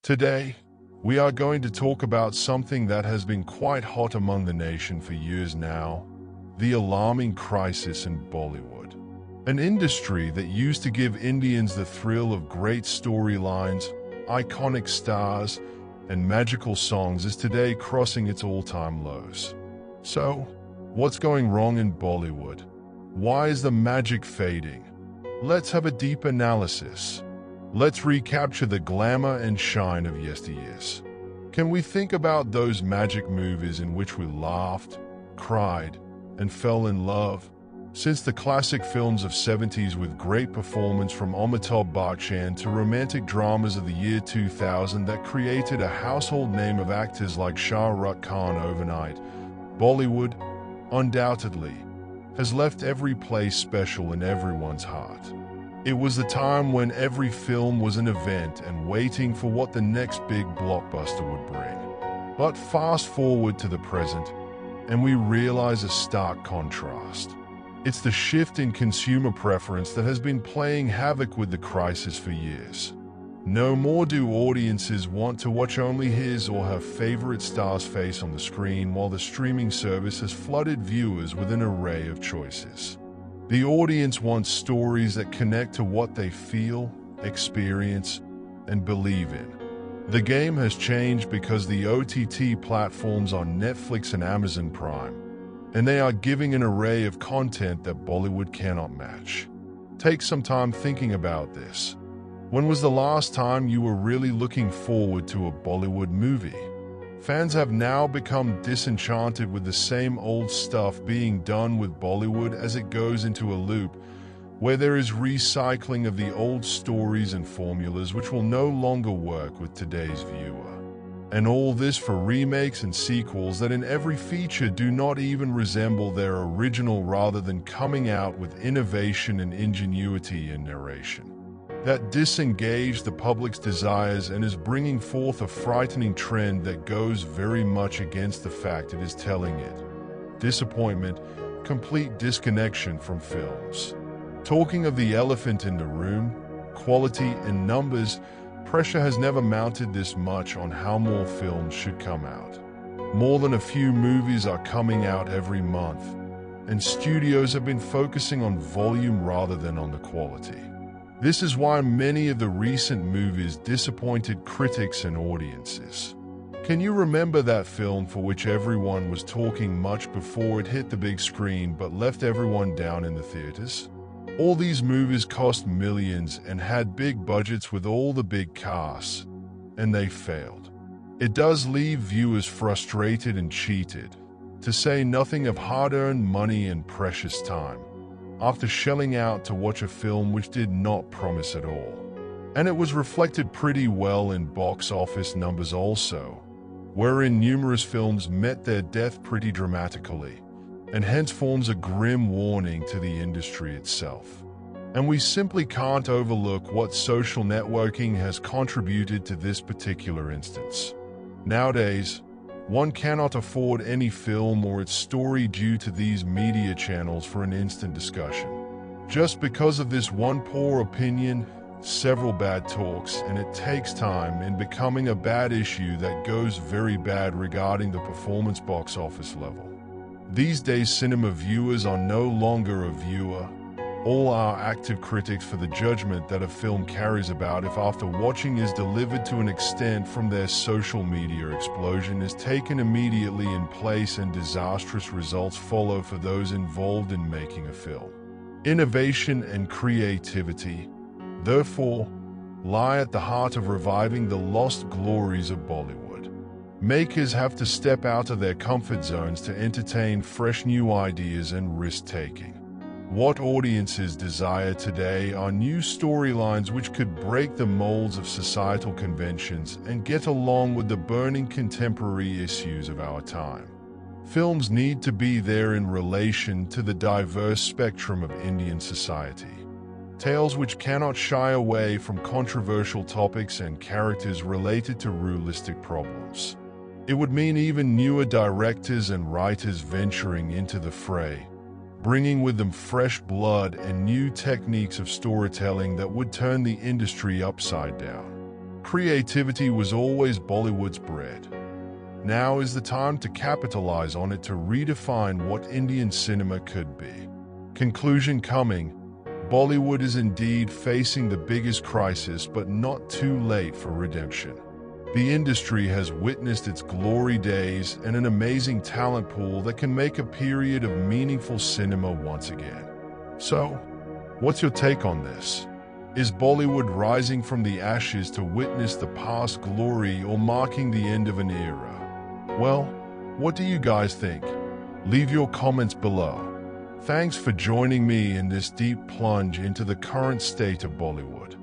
Today, we are going to talk about something that has been quite hot among the nation for years now, the alarming crisis in Bollywood. An industry that used to give Indians the thrill of great storylines, iconic stars, and magical songs is today crossing its all-time lows. So, what's going wrong in Bollywood? Why is the magic fading? Let's have a deep analysis. Let's recapture the glamour and shine of yesteryears. Can we think about those magic movies in which we laughed, cried, and fell in love? Since the classic films of 70s with great performance from Amitabh Bachchan to romantic dramas of the year 2000 that created a household name of actors like Shah Rukh Khan overnight, Bollywood, undoubtedly, has left every place special in everyone's heart. It was the time when every film was an event and waiting for what the next big blockbuster would bring. But fast forward to the present, and we realize a stark contrast. It's the shift in consumer preference that has been playing havoc with the crisis for years. No more do audiences want to watch only his or her favorite star's face on the screen, while the streaming service has flooded viewers with an array of choices. The audience wants stories that connect to what they feel, experience, and believe in. The game has changed because the OTT platforms on Netflix and Amazon Prime, and they are giving an array of content that Bollywood cannot match. Take some time thinking about this. When was the last time you were really looking forward to a Bollywood movie? Fans have now become disenchanted with the same old stuff being done with Bollywood as it goes into a loop where there is recycling of the old stories and formulas which will no longer work with today's viewer. And all this for remakes and sequels that in every feature do not even resemble their original, rather than coming out with innovation and ingenuity in narration that disengage the public's desires and is bringing forth a frightening trend that goes very much against the fact it is telling it. Disappointment, complete disconnection from films. Talking of the elephant in the room, quality and numbers, pressure has never mounted this much on how more films should come out. More than a few movies are coming out every month, and studios have been focusing on volume rather than on the quality. This is why many of the recent movies disappointed critics and audiences. Can you remember that film for which everyone was talking much before it hit the big screen but left everyone down in the theaters? All these movies cost millions and had big budgets with all the big casts, and they failed. It does leave viewers frustrated and cheated, to say nothing of hard-earned money and precious time, after shelling out to watch a film which did not promise at all. And it was reflected pretty well in box office numbers also, wherein numerous films met their death pretty dramatically, and hence forms a grim warning to the industry itself. And we simply can't overlook what social networking has contributed to this particular instance. Nowadays, one cannot afford any film or its story due to these media channels for an instant discussion. Just because of this one poor opinion, several bad talks, and it takes time in becoming a bad issue that goes very bad regarding the performance box office level. These days cinema viewers are no longer a viewer. All are active critics for the judgment that a film carries about if after watching is delivered to an extent from their social media explosion is taken immediately in place and disastrous results follow for those involved in making a film. Innovation and creativity, therefore, lie at the heart of reviving the lost glories of Bollywood. Makers have to step out of their comfort zones to entertain fresh new ideas and risk-taking. What audiences desire today are new storylines which could break the molds of societal conventions and get along with the burning contemporary issues of our time. Films need to be there in relation to the diverse spectrum of Indian society. Tales which cannot shy away from controversial topics and characters related to realistic problems. It would mean even newer directors and writers venturing into the fray, bringing with them fresh blood and new techniques of storytelling that would turn the industry upside down. Creativity was always Bollywood's bread. Now is the time to capitalize on it to redefine what Indian cinema could be. Conclusion coming, Bollywood is indeed facing the biggest crisis, but not too late for redemption. The industry has witnessed its glory days and an amazing talent pool that can make a period of meaningful cinema once again. So, what's your take on this? Is Bollywood rising from the ashes to witness the past glory or marking the end of an era? Well, what do you guys think? Leave your comments below. Thanks for joining me in this deep plunge into the current state of Bollywood.